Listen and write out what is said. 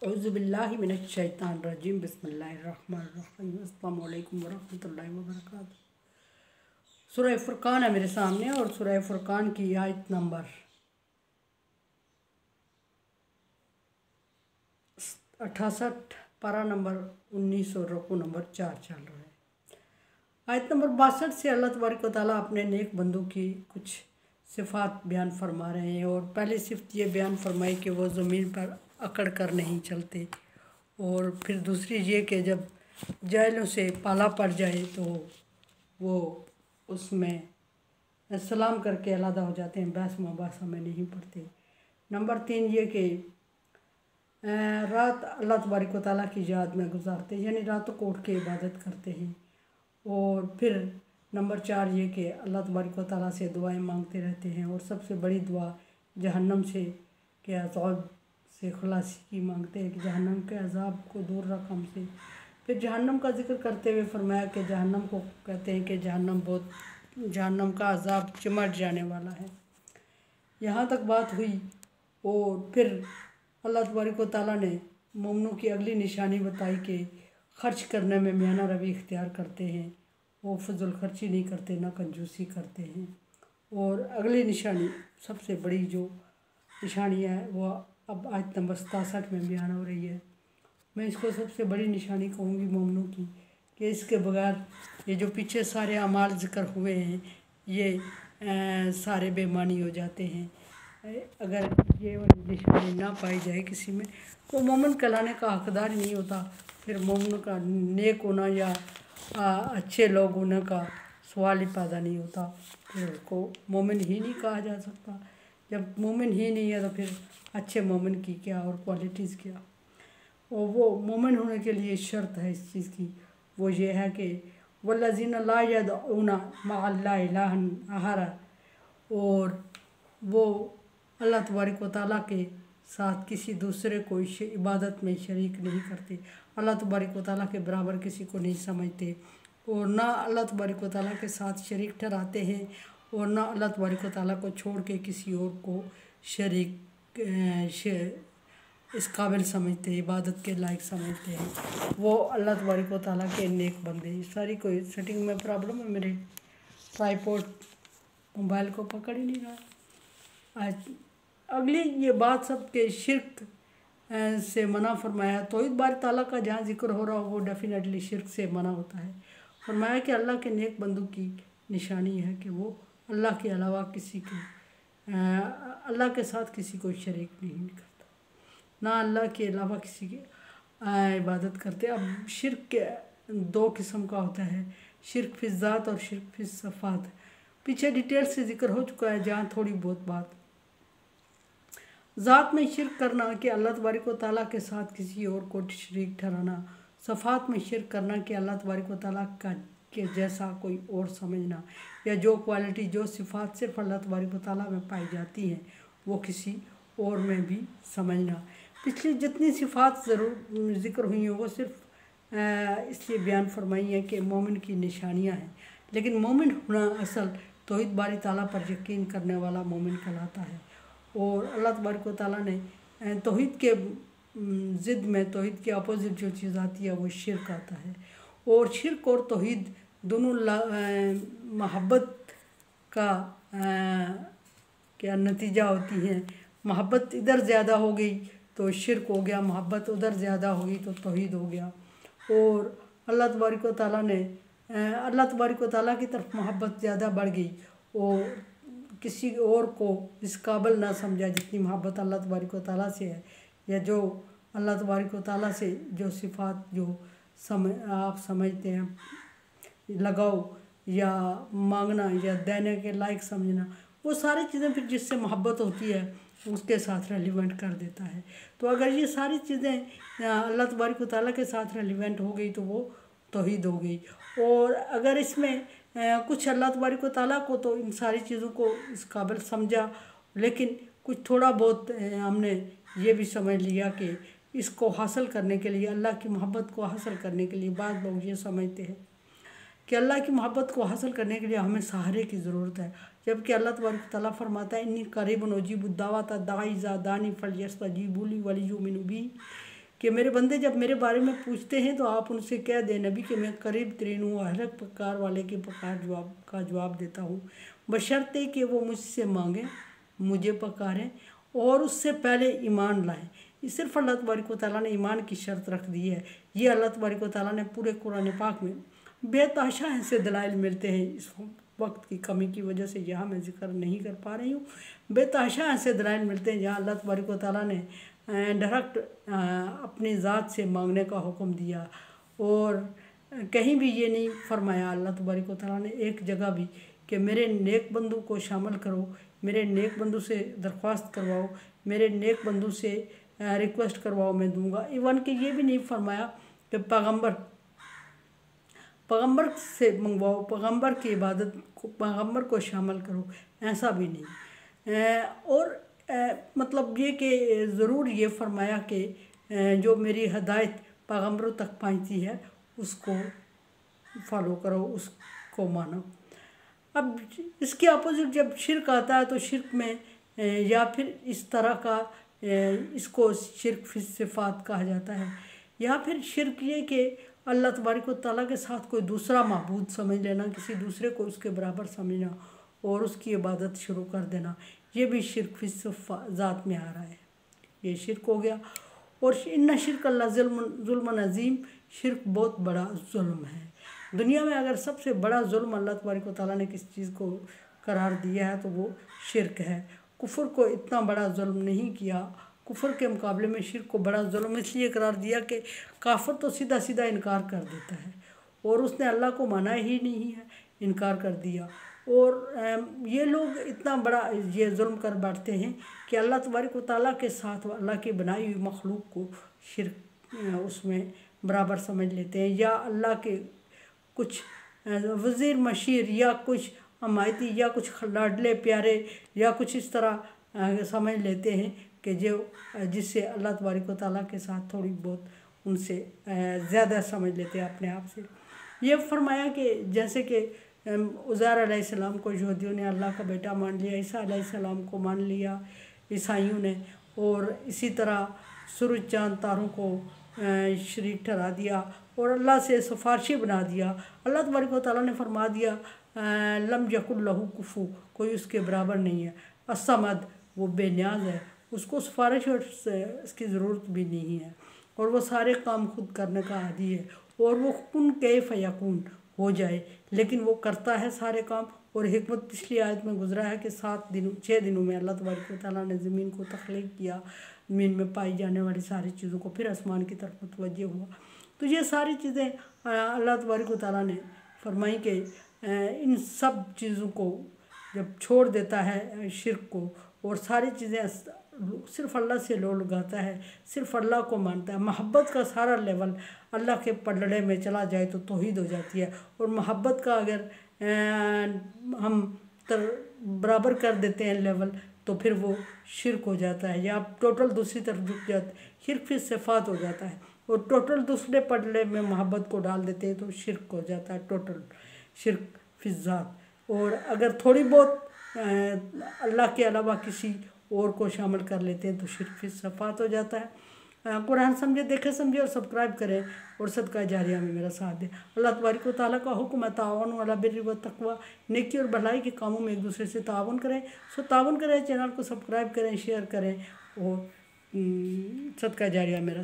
औज़ुबिल्लाहि मिनश्शैतानिर्रजीम बिस्मिल्लाहिर्रहमानिर्रहीम अस्सलामु अलैकुम वरहमतुल्लाहि वबरकातुहू। सूरह फुरकान है मेरे सामने और सूरह फुरकान की आयत नंबर 68 पारा नंबर 19 और रुकू नंबर 4 चल रहा है। आयत नंबर 62 से अल्लाह तबारक व तआला अपने नेक बंदों की कुछ सिफ़ात बयान फरमा रहे हैं। और पहली सिफ़त ये बयान फरमाई कि वो ज़मीन पर अकड़ कर नहीं चलते, और फिर दूसरी ये कि जब जाहिलों से पाला पड़ जाए तो वो उसमें सलाम करके अलहदा हो जाते हैं, बहस मुबासा में नहीं पड़ते। नंबर 3 ये कि रात अल्लाह तबारक व तआला की याद में गुजारते, यानी रातों को उठ के इबादत करते हैं। और फिर नंबर 4 ये कि अल्लाह तबारक व तआला से दुआएं मांगते रहते हैं, और सबसे बड़ी दुआ जहन्नम से के अज़ाब से खलासी की मांगते हैं कि जहन्नम के अज़ाब को दूर रख हमसे। फिर जहन्नम का जिक्र करते हुए फरमाया कि जहन्नम को कहते हैं कि जहन्नम का अज़ाब चिमट जाने वाला है। यहाँ तक बात हुई। और फिर अल्लाह तबारक व तआला ने मोमिनों की अगली निशानी बताई कि खर्च करने में मियाना रवि इख्तियार करते हैं, वो फजूल खर्ची नहीं करते, ना कंजूसी करते हैं। और अगली निशानी सबसे बड़ी जो निशानी है वो अब आयत नंबर 67 में बयान हो रही है। मैं इसको सबसे बड़ी निशानी कहूँगी मोमिनों की, कि इसके बगैर ये जो पीछे सारे अमाल ज़िक्र हुए हैं ये सारे बेमानी हो जाते हैं। अगर ये वाली निशानी ना पाई जाए किसी में तो मोमिन कहलाने का हकदार ही नहीं होता। फिर मोमिन का नेक होना या अच्छे लोग होने का सवाल ही पैदा नहीं होता, फिर उसको मोमिन ही नहीं कहा जा सकता। जब मोमिन ही नहीं है तो फिर अच्छे मोमिन की क्या और क्वालिटीज़ क्या। और वो मोमिन होने के लिए शर्त है इस चीज़ की, वो ये है कि वल्लज़ीना ला यदऊना मअल्लाहि इलाहन आखर, और वो अल्लाह तबारक व तआला के साथ किसी दूसरे को इबादत में शरीक नहीं करते, अल्लाह तबारक व तआला के बराबर किसी को नहीं समझते, और ना अल्लाह तबारक व तआला के साथ शरीक ठहराते हैं, और ना अल्लाह तबारक व तआला को छोड़ के किसी और को शरीक इस काबिल समझते, इबादत के लायक समझते हैं। वो अल्लाह तबारक व तआला के नेक बंदे। सारी कोई सेटिंग में प्रॉब्लम है, मेरे ट्राईपोड मोबाइल को पकड़ ही नहीं रहा। आज अगली ये बात सब के शिर्क से मना फरमाया। तौहीद बारी ताला का जहाँ जिक्र हो रहा हो वो डेफिनेटली शिर्क से मना होता है। फरमाया कि अल्लाह के नेक बंदों की निशानी है कि वो अल्लाह के अलावा किसी के अल्लाह के साथ किसी को शरीक नहीं करता, ना अल्लाह के अलावा किसी की इबादत करते। अब शिर्क के दो किस्म का होता है, शिर्क फिज़ ज़ात और शिर्क फिज़ सफ़ात। पीछे डिटेल से जिक्र हो चुका है, जहाँ थोड़ी बहुत बात। ज़ात में शिर्क करना कि अल्लाह तबारक व तआला के साथ किसी और को शरीक ठहराना। सफ़ात में शिर्क करना कि अल्लाह तबारक व तआला का के जैसा कोई और समझना, या जो क्वालिटी जो सिफ़ात सिर्फ अल्लाह तबारक व तआला में पाई जाती हैं वो किसी और में भी समझना। पिछली जितनी सिफ़ात ज़रूर ज़िक्र हुई हैं वो सिर्फ इसलिए बयान फरमाई है कि मोमिन की निशानियां हैं, लेकिन मोमिन होना असल तौहीद बारी ताला पर यकीन करने वाला मोमिन कहलाता है। और अल्लाह तबारक व तआला ने तौहीद के ज़िद में तौहीद के अपोजिट जो चीज़ आती है वो शिर्क आता है। और शिर्क और तौहीद दोनों मोहब्बत का क्या नतीजा होती हैं। मोहब्बत इधर ज़्यादा हो गई तो शिर्क हो गया, मोहब्बत उधर ज़्यादा हो गई तो तौहीद हो गया। और अल्लाह तबारक व तआला ने अल्लाह तबारक व तआला की तरफ मोहब्बत ज़्यादा बढ़ गई और किसी और को इस काबिल ना समझा जितनी मोहब्बत अल्लाह तबारक व तआला से है, या जो अल्लाह तबारक व तआला से जो सिफ़ात जो आप समझते हैं, लगाओ या मांगना या देने के लायक समझना, वो सारी चीज़ें फिर जिससे मोहब्बत होती है उसके साथ रेलिवेंट कर देता है। तो अगर ये सारी चीज़ें अल्लाह तबारक व तआला के साथ रेलिवेंट हो गई तो वो तौहीद हो गई। और अगर इसमें कुछ अल्लाह तबारक व तआला को तो इन सारी चीज़ों को इस काबिल समझा, लेकिन कुछ थोड़ा बहुत हमने ये भी समझ लिया कि इसको हासिल करने के लिए, अल्लाह की मोहब्बत को हासिल करने के लिए, बाद लोग ये समझते हैं कि अल्लाह की मोहब्बत को हासिल करने के लिए हमें सहारे की ज़रूरत है, जबकि अल्लाह तबारक व तआला फरमाता है इन्नी करीबुन उजीबु दावत दाई इज़ा दानी फलयस्तजीबू ली वलियुमिनु बी, कि मेरे बंदे जब मेरे बारे में पूछते हैं तो आप उनसे कह दें नबी कि मैं करीब तरीन हूँ, हर एक पुकार वाले के पुकार का जवाब देता हूँ, बशर्ते कि वो मुझसे मांगें, मुझे पुकारें और उससे पहले ईमान लाएं। ये सिर्फ अल्लाह तबारक व तआला ने ईमान की शर्त रख दी है। ये अल्लाह तबारक व तआला ने पूरे कुरान पाक में बेतहाशा ऐसे दलाइल मिलते हैं। इस वक्त की कमी की वजह से यहाँ मैं जिक्र नहीं कर पा रही हूँ। बेतहाशा ऐसे दलाइल मिलते हैं जहाँ अल्लाह तबारक व तआला ने डायरेक्ट अपनी ज़ात से मांगने का हुक्म दिया और कहीं भी ये नहीं फरमाया अल्लाह तबारक व तआला ने एक जगह भी कि मेरे नेक बंदू को शामिल करो, मेरे नेक बंदू से दरख्वास्त करवाओ, मेरे नेक बंदू से रिक्वेस्ट करवाओ, मैं दूंगा। इवन कि ये भी नहीं फरमाया कि पैगंबर से मंगवाओ, पैगंबर की इबादत को, पैगंबर को शामिल करो, ऐसा भी नहीं। और मतलब ये कि ज़रूर ये फरमाया कि जो मेरी हदायत पैगंबरों तक पहुँचती है उसको फॉलो करो, उसको मानो। अब इसके अपोजिट जब शिरक आता है तो शिरक में या फिर इस तरह का इसको शिरक फिस सिफात कहा जाता है, या फिर शिरक ये कि अल्लाह तबारक व तआला के साथ कोई दूसरा माबूद समझ लेना, किसी दूसरे को उसके बराबर समझना और उसकी इबादत शुरू कर देना, ये भी शिरक फिस ज़ात में आ रहा है, ये शिरक हो गया। और इन्ना शिरक अल्लाह जुल्म अज़ीम, शिरक बहुत बड़ा जुल्म है। दुनिया में अगर सबसे बड़ा जुल्म अल्लाह तबारक व तआला ने किस चीज़ को करार दिया है तो वो शिरक है। कुफर को इतना बड़ा जुल्म नहीं किया, कुफर के मुकाबले में शिरक को बड़ा जुल्म इसलिए करार दिया कि काफिर तो सीधा सीधा इनकार कर देता है और उसने अल्लाह को माना ही नहीं है, इनकार कर दिया। और ये लोग इतना बड़ा ये जुल्म कर बैठते हैं कि अल्लाह तबारक व तआला के साथ अल्लाह की बनाई हुई मखलूक को शिरक उसमें बराबर समझ लेते हैं, या अल्लाह के कुछ वज़ीर मशीर या कुछ अमायती या कुछ लाडले प्यारे या कुछ इस तरह समझ लेते हैं कि जो जिससे अल्लाह तबारक व तआला के साथ थोड़ी बहुत उनसे ज़्यादा समझ लेते हैं अपने आप से। ये फरमाया कि जैसे कि उज़ैर अलैहिस्सलाम को यहूदियों ने अल्लाह का बेटा मान लिया, ईसा अलैहिस्सलाम को मान लिया ईसाइयों ने, और इसी तरह सूरज चाँद तारों को शरीक ठहरा दिया और अल्लाह से सिफारिशी बना दिया। अल्लाह तबारक व तआला ने फरमा दिया लम यकुल लहू कुफू, कोई उसके बराबर नहीं है, असमद, वो बेनियाज है, उसको सिफारिश और इसकी ज़रूरत भी नहीं है और वो सारे काम खुद करने का आदी है और वो कुन के फयकून हो जाए, लेकिन वो करता है सारे काम। और हिकमत पिछली आयत में गुजरा है कि 6 दिनों में अल्लाह तबारक व तआला ने ज़मीन को तख्लीक किया, ज़मीन में पाई जाने वाली सारी चीज़ों को, फिर आसमान की तरफ मुतवज्जह हुआ। तो ये सारी चीज़ें अल्लाह तबारक व तआला ने फरमाई कि इन सब चीज़ों को जब छोड़ देता है शिरक को और सारी चीज़ें सिर्फ़ अल्लाह से लो लगाता है, सिर्फ़ अल्लाह को मानता है, मोहब्बत का सारा लेवल अल्लाह के पलड़े में चला जाए तो तौहीद हो जाती है। और मोहब्बत का अगर हम बराबर कर देते हैं लेवल तो फिर वो शिरक हो जाता है, या टोटल दूसरी तरफ झुक जाता है, शिरक फिर सिफात हो जाता है। और टोटल दूसरे पलड़े में मोहब्बत को डाल देते हैं तो शिरक हो जाता है, टोटल शिरक फिज़ात। और अगर थोड़ी बहुत अल्लाह के अलावा किसी और को शामिल कर लेते हैं तो शिरक फिर सिफात हो जाता है। कुरान समझे, देखे समझे और सब्सक्राइब करें और सदका जारिया में मेरा साथ दें। अल्लाह तबारक व तआला का हुक्म है ताअवनु अला बिर्रि व तक़वा, नेकी और भलाई के कामों में एक दूसरे से तावन करें। तावन करें, चैनल को सब्सक्राइब करें, शेयर करें और सदका जारिया मेरा